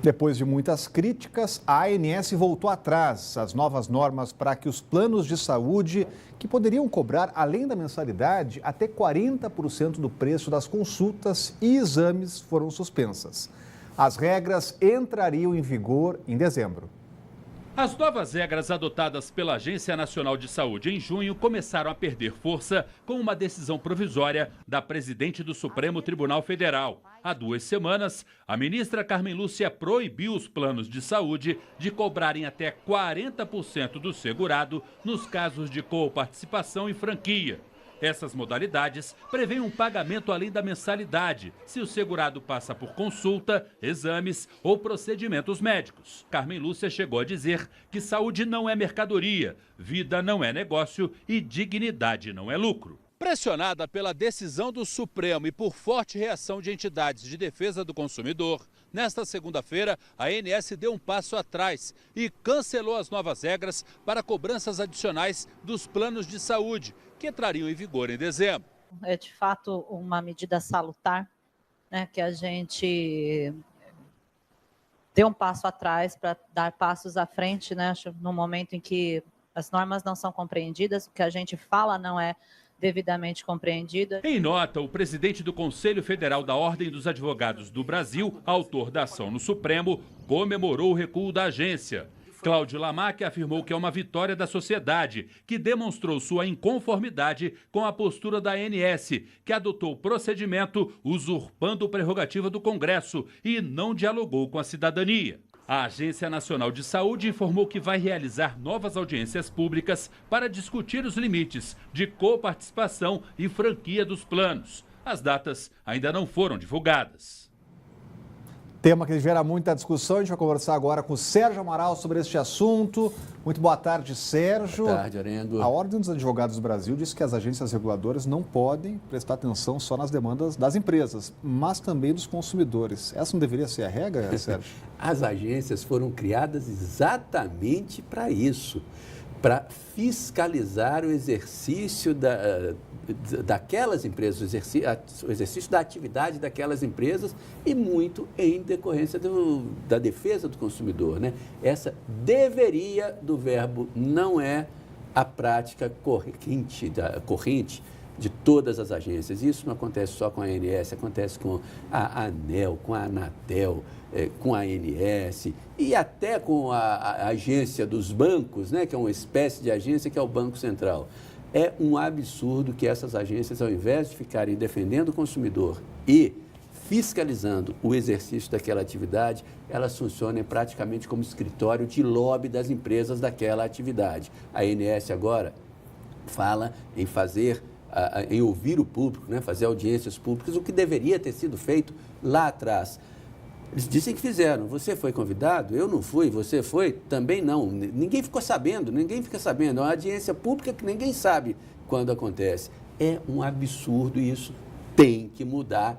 Depois de muitas críticas, a ANS voltou atrás. As novas normas para que os planos de saúde, que poderiam cobrar, além da mensalidade, até 40% do preço das consultas e exames, foram suspensas. As regras entrariam em vigor em dezembro. As novas regras adotadas pela Agência Nacional de Saúde em junho começaram a perder força com uma decisão provisória da presidente do Supremo Tribunal Federal. Há 2 semanas, a ministra Carmen Lúcia proibiu os planos de saúde de cobrarem até 40% do segurado nos casos de coparticipação e franquia. Essas modalidades prevêem um pagamento além da mensalidade, se o segurado passa por consulta, exames ou procedimentos médicos. Carmen Lúcia chegou a dizer que saúde não é mercadoria, vida não é negócio e dignidade não é lucro. Pressionada pela decisão do Supremo e por forte reação de entidades de defesa do consumidor, nesta segunda-feira, a ANS deu um passo atrás e cancelou as novas regras para cobranças adicionais dos planos de saúde, que entrariam em vigor em dezembro. É de fato uma medida salutar, né, que a gente deu um passo atrás para dar passos à frente, né, no momento em que as normas não são compreendidas, o que a gente fala não é devidamente compreendida. Em nota, o presidente do Conselho Federal da Ordem dos Advogados do Brasil, autor da ação no Supremo, comemorou o recuo da agência. Cláudio Lamaque afirmou que é uma vitória da sociedade, que demonstrou sua inconformidade com a postura da ANS, que adotou o procedimento usurpando a prerrogativa do Congresso e não dialogou com a cidadania. A Agência Nacional de Saúde informou que vai realizar novas audiências públicas para discutir os limites de coparticipação e franquia dos planos. As datas ainda não foram divulgadas. Tema que gera muita discussão. A gente vai conversar agora com o Sérgio Amaral sobre este assunto. Muito boa tarde, Sérgio. Boa tarde, Arengo. A Ordem dos Advogados do Brasil diz que as agências reguladoras não podem prestar atenção só nas demandas das empresas, mas também dos consumidores. Essa não deveria ser a regra, Sérgio? As agências foram criadas exatamente para isso, para fiscalizar o exercício daquelas empresas, o exercício da atividade daquelas empresas e muito em decorrência da defesa do consumidor, né? Essa deveria do verbo não é a prática corrente de todas as agências. Isso não acontece só com a ANS, acontece com a ANEEL, com a Anatel, com a ANS e até com a agência dos bancos, né, que é uma espécie de agência que é o Banco Central. É um absurdo que essas agências, ao invés de ficarem defendendo o consumidor e fiscalizando o exercício daquela atividade, elas funcionem praticamente como escritório de lobby das empresas daquela atividade. A ANS agora fala em em ouvir o público, né, fazer audiências públicas, o que deveria ter sido feito lá atrás. Eles dizem que fizeram. Você foi convidado? Eu não fui. Você foi? Também não. Ninguém ficou sabendo, ninguém fica sabendo. É uma audiência pública que ninguém sabe quando acontece. É um absurdo e isso tem que mudar.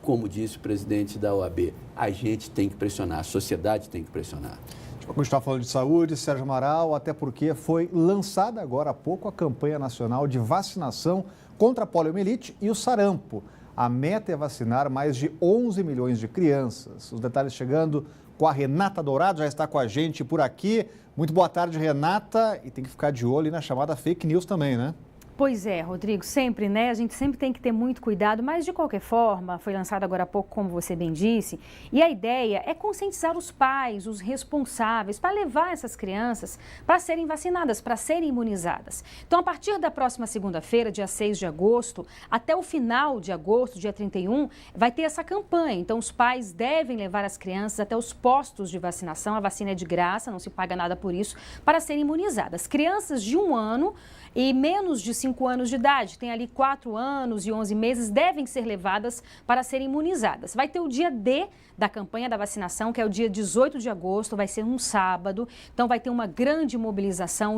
Como disse o presidente da OAB, a gente tem que pressionar, a sociedade tem que pressionar. A gente está falando de saúde, Sérgio Amaral, até porque foi lançada agora há pouco a campanha nacional de vacinação contra a poliomielite e o sarampo. A meta é vacinar mais de 11 milhões de crianças. Os detalhes chegando com a Renata Dourado, já está com a gente por aqui. Muito boa tarde, Renata. E tem que ficar de olho na chamada fake news também, né? Pois é, Rodrigo, sempre, né? A gente sempre tem que ter muito cuidado, mas de qualquer forma, foi lançado agora há pouco, como você bem disse, e a ideia é conscientizar os pais, os responsáveis, para levar essas crianças para serem vacinadas, para serem imunizadas. Então, a partir da próxima segunda-feira, dia 6 de agosto, até o final de agosto, dia 31, vai ter essa campanha. Então, os pais devem levar as crianças até os postos de vacinação, a vacina é de graça, não se paga nada por isso, para serem imunizadas. Crianças de 1 ano e menos de 5 anos de idade, tem ali 4 anos e 11 meses, devem ser levadas para serem imunizadas. Vai ter o dia D da campanha da vacinação, que é o dia 18 de agosto, vai ser um sábado, então vai ter uma grande mobilização,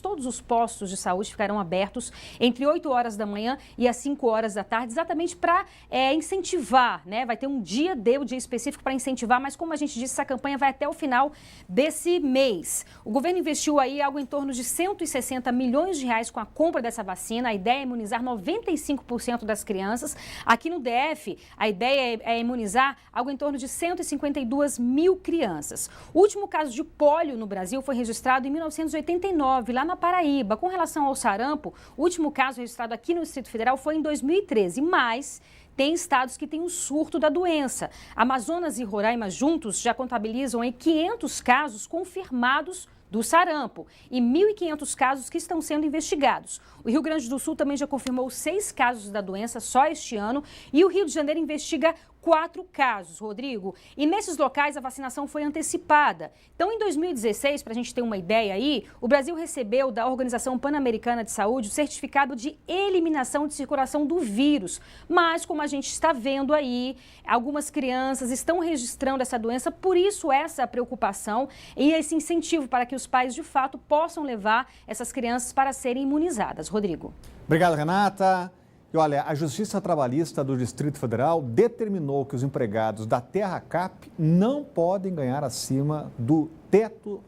todos os postos de saúde ficarão abertos entre 8 horas da manhã e as 5 horas da tarde, exatamente para incentivar, né? Vai ter um dia D, o dia específico para incentivar, mas como a gente disse, essa campanha vai até o final desse mês. O governo investiu aí algo em torno de 160 milhões de reais com a compra essa vacina. A ideia é imunizar 95% das crianças. Aqui no DF, a ideia é imunizar algo em torno de 152 mil crianças. O último caso de pólio no Brasil foi registrado em 1989, lá na Paraíba. Com relação ao sarampo, o último caso registrado aqui no Distrito Federal foi em 2013, mas tem estados que têm um surto da doença. Amazonas e Roraima juntos já contabilizam em 500 casos confirmados do sarampo e 1.500 casos que estão sendo investigados. O Rio Grande do Sul também já confirmou 6 casos da doença só este ano e o Rio de Janeiro investiga 4 casos, Rodrigo. E nesses locais a vacinação foi antecipada. Então, em 2016, para a gente ter uma ideia aí, o Brasil recebeu da Organização Pan-Americana de Saúde o certificado de eliminação de circulação do vírus. Mas, como a gente está vendo aí, algumas crianças estão registrando essa doença, por isso essa preocupação e esse incentivo para que os pais, de fato, possam levar essas crianças para serem imunizadas. Rodrigo. Obrigado, Renata. E olha, a Justiça Trabalhista do Distrito Federal determinou que os empregados da TerraCap não podem ganhar acima do teto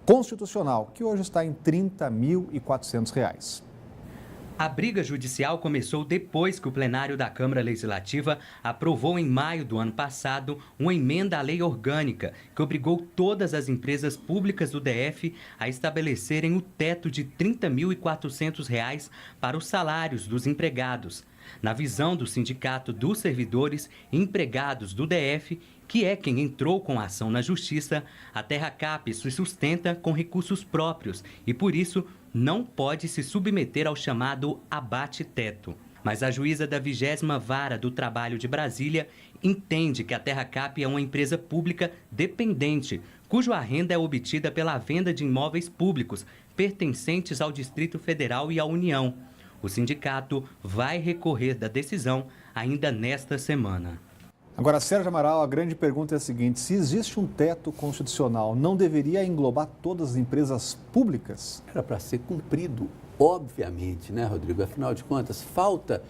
constitucional, que hoje está em R$ 30.400. A briga judicial começou depois que o plenário da Câmara Legislativa aprovou em maio do ano passado uma emenda à lei orgânica que obrigou todas as empresas públicas do DF a estabelecerem o teto de R$ 30.400 para os salários dos empregados. Na visão do Sindicato dos Servidores e Empregados do DF, que é quem entrou com a ação na Justiça, a TerraCap se sustenta com recursos próprios e, por isso, não pode se submeter ao chamado abate-teto. Mas a juíza da 20ª Vara do Trabalho de Brasília entende que a TerraCap é uma empresa pública dependente, cuja renda é obtida pela venda de imóveis públicos pertencentes ao Distrito Federal e à União. O sindicato vai recorrer da decisão ainda nesta semana. Agora, Sérgio Amaral, a grande pergunta é a seguinte: se existe um teto constitucional, não deveria englobar todas as empresas públicas? Era para ser cumprido, obviamente, né, Rodrigo? Afinal de contas, falta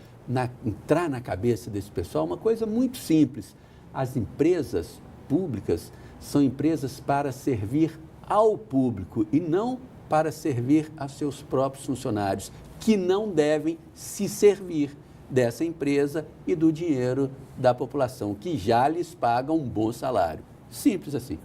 entrar na cabeça desse pessoal uma coisa muito simples. As empresas públicas são empresas para servir ao público e não para servir a seus próprios funcionários, que não devem se servir dessa empresa e do dinheiro da população, que já lhes paga um bom salário. Simples assim.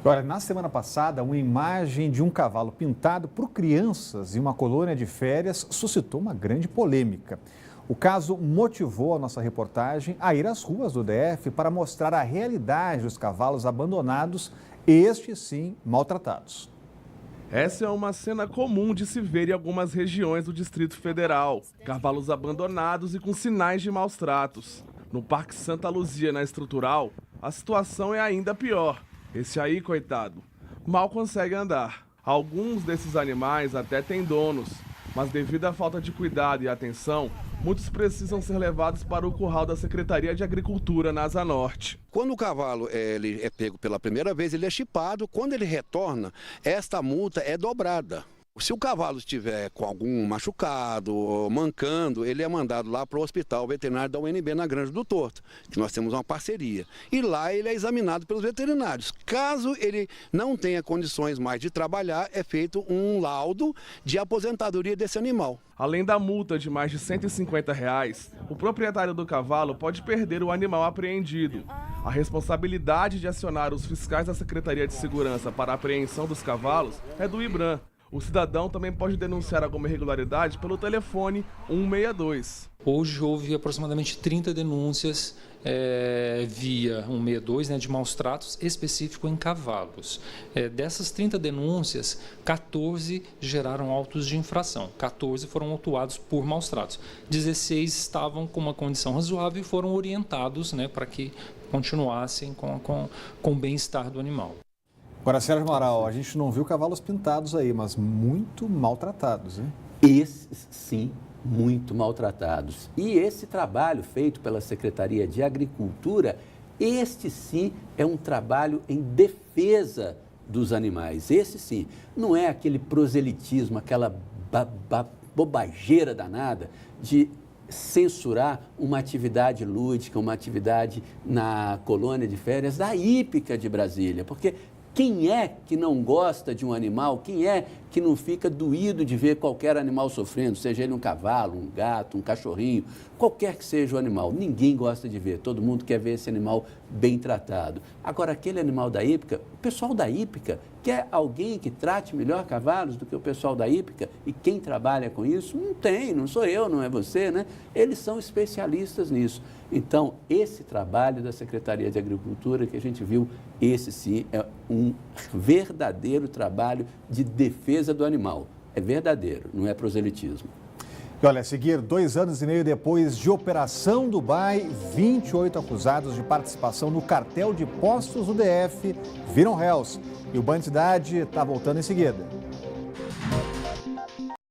Olha, na semana passada, uma imagem de um cavalo pintado por crianças em uma colônia de férias suscitou uma grande polêmica. O caso motivou a nossa reportagem a ir às ruas do DF para mostrar a realidade dos cavalos abandonados, estes sim maltratados. Essa é uma cena comum de se ver em algumas regiões do Distrito Federal. Cavalos abandonados e com sinais de maus tratos. No Parque Santa Luzia, na Estrutural, a situação é ainda pior. Esse aí, coitado, mal consegue andar. Alguns desses animais até têm donos, mas devido à falta de cuidado e atenção, muitos precisam ser levados para o curral da Secretaria de Agricultura na Asa Norte. Quando o cavalo ele é pego pela primeira vez, ele é chipado. Quando ele retorna, esta multa é dobrada. Se o cavalo estiver com algum machucado, mancando, ele é mandado lá para o hospital veterinário da UNB na Granja do Torto, que nós temos uma parceria. E lá ele é examinado pelos veterinários. Caso ele não tenha condições mais de trabalhar, é feito um laudo de aposentadoria desse animal. Além da multa de mais de R$ 150, o proprietário do cavalo pode perder o animal apreendido. A responsabilidade de acionar os fiscais da Secretaria de Segurança para a apreensão dos cavalos é do IBRAM. O cidadão também pode denunciar alguma irregularidade pelo telefone 162. Hoje houve aproximadamente 30 denúncias via 162, de maus tratos específico em cavalos. Dessas 30 denúncias, 14 geraram autos de infração, 14 foram autuados por maus tratos, 16 estavam com uma condição razoável e foram orientados para que continuassem com o bem-estar do animal. Agora, Sérgio Amaral, a gente não viu cavalos pintados aí, mas muito maltratados, hein? Esses, sim, muito maltratados. E esse trabalho feito pela Secretaria de Agricultura, este sim é um trabalho em defesa dos animais. Esse sim, não é aquele proselitismo, aquela bobageira danada de censurar uma atividade lúdica, uma atividade na colônia de férias da Hípica de Brasília, porque quem é que não gosta de um animal? Quem é que não fica doído de ver qualquer animal sofrendo, seja ele um cavalo, um gato, um cachorrinho, qualquer que seja o animal. Ninguém gosta de ver, todo mundo quer ver esse animal bem tratado. Agora, aquele animal da hípica, o pessoal da hípica quer alguém que trate melhor cavalos do que o pessoal da hípica? E quem trabalha com isso? Não tem, não sou eu, não é você, né? Eles são especialistas nisso. Então, esse trabalho da Secretaria de Agricultura que a gente viu, esse sim é um verdadeiro trabalho de defesa do animal. É verdadeiro, não é proselitismo. E olha, a seguir, 2 anos e meio depois de Operação Dubai, 28 acusados de participação no cartel de postos do DF viram réus. E o Band Cidade está voltando em seguida.